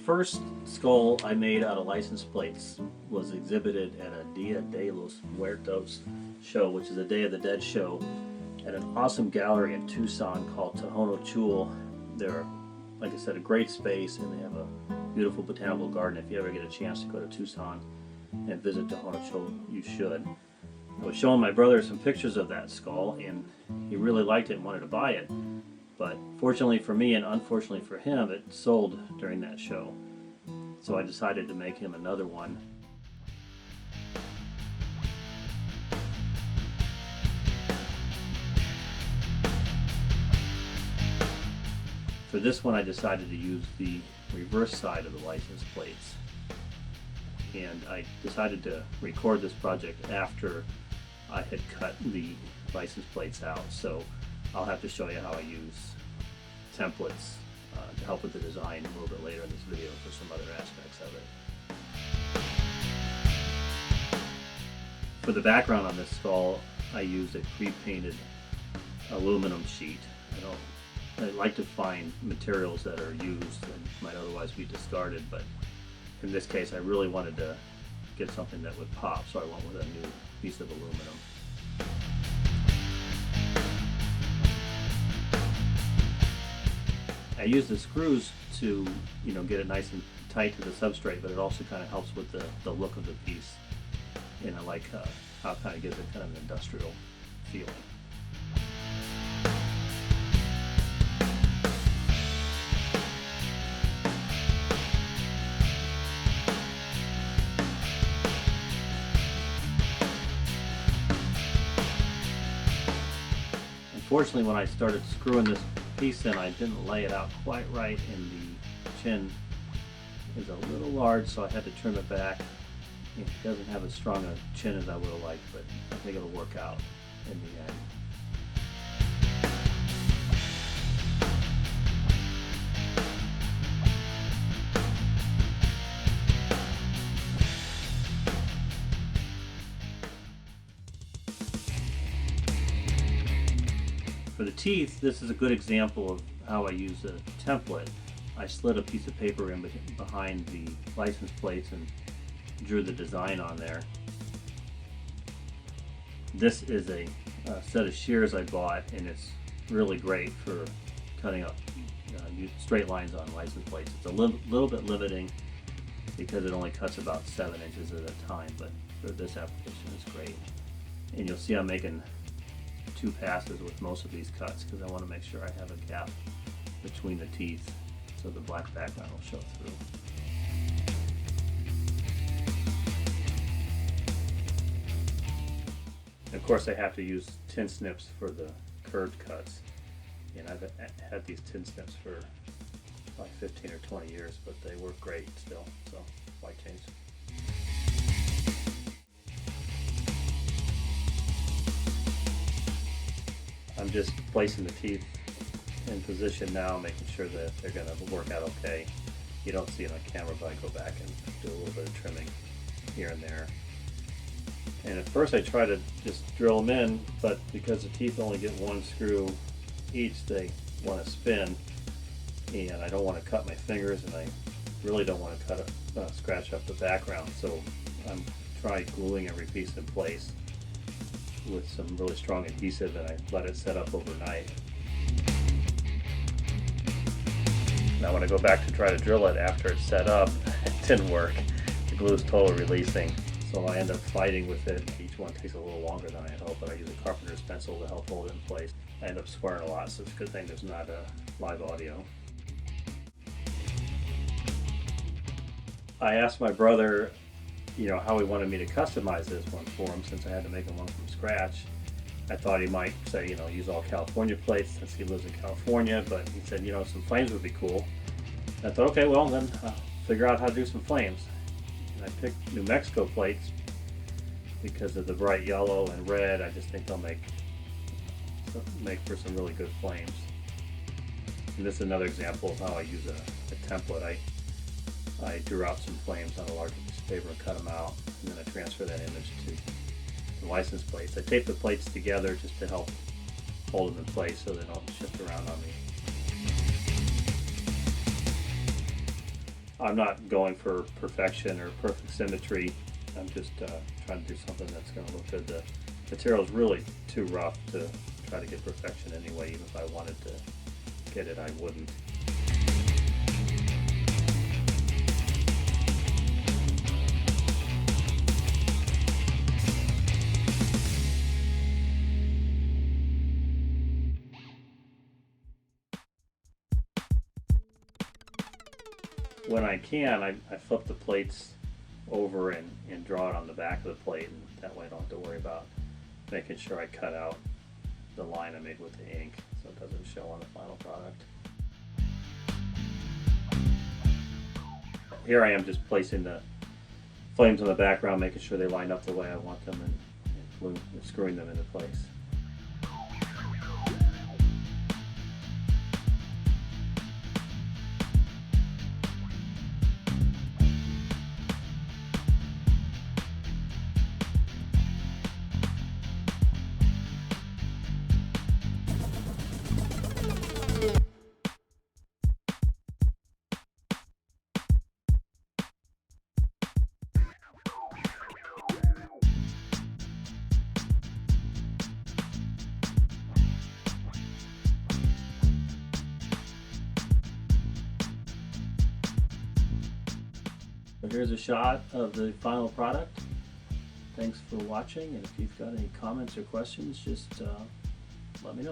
first skull I made out of license plates was exhibited at a Dia de los Muertos show, which is a Day of the Dead show, at an awesome gallery in Tucson called Tohono Chul. They're, like I said, a great space, and they have a beautiful botanical garden. If you ever get a chance to go to Tucson and visit Tohono Chul, you should. I was showing my brother some pictures of that skull, and he really liked it and wanted to buy it. But fortunately for me and unfortunately for him, it sold during that show. So I decided to make him another one. For this one I decided to use the reverse side of the license plates. And I decided to record this project after I had cut the license plates out. So I'll have to show you how I use templates to help with the design a little bit later in this video for some other aspects of it. For the background on this skull, I used a pre-painted aluminum sheet. I like to find materials that are used and might otherwise be discarded, but in this case I really wanted to get something that would pop, so I went with a new piece of aluminum. I use the screws to, get it nice and tight to the substrate, but it also kind of helps with the look of the piece. And I like how it kind of gives it kind of an industrial feeling. Unfortunately, when I started screwing this piece in, I didn't lay it out quite right, and the chin is a little large, so I had to trim it back. It doesn't have as strong a chin as I would have liked, but I think it'll work out in the end. For the teeth, this is a good example of how I use a template. I slid a piece of paper in behind the license plates and drew the design on there. This is a set of shears I bought, and it's really great for cutting up straight lines on license plates. It's a little bit limiting because it only cuts about 7 inches at a time, but for this application it's great. And you'll see I'm making 2 passes with most of these cuts because I want to make sure I have a gap between the teeth so the black background will show through. And of course I have to use tin snips for the curved cuts, and I've had these tin snips for like 15 or 20 years, but they work great still, so why change? I'm just placing the teeth in position now, making sure that they're going to work out okay. You don't see it on camera, but I go back and do a little bit of trimming here and there. And at first I try to just drill them in, but because the teeth only get 1 screw each, they want to spin, and I don't want to cut my fingers, and I really don't want to scratch up the background, so I'm trying gluing every piece in place with some really strong adhesive, and I let it set up overnight. Now when I go back to try to drill it after it's set up, it didn't work. The glue is totally releasing, so I end up fighting with it. Each one takes a little longer than I had hoped, but I use a carpenter's pencil to help hold it in place. I end up squaring a lot, so it's a good thing there's not a live audio. I asked my brother how he wanted me to customize this one for him, since I had to make one from scratch. I thought he might say, use all California plates since he lives in California, but he said, some flames would be cool. And I thought, okay, well then I'll figure out how to do some flames. And I picked New Mexico plates because of the bright yellow and red. I just think they'll make for some really good flames. And this is another example of how I use a template. I drew out some flames on a larger piece of paper and cut them out, and then I transfer that image to the license plates. I tape the plates together just to help hold them in place so they don't shift around on me. I'm not going for perfection or perfect symmetry. I'm just trying to do something that's going to look good. The material's really too rough to try to get perfection anyway. Even if I wanted to get it, I wouldn't. When I can, I flip the plates over and draw it on the back of the plate, and that way I don't have to worry about making sure I cut out the line I made with the ink so it doesn't show on the final product. Here I am just placing the flames on the background, making sure they line up the way I want them, and screwing them into place. So here's a shot of the final product. Thanks for watching, and if you've got any comments or questions, just let me know.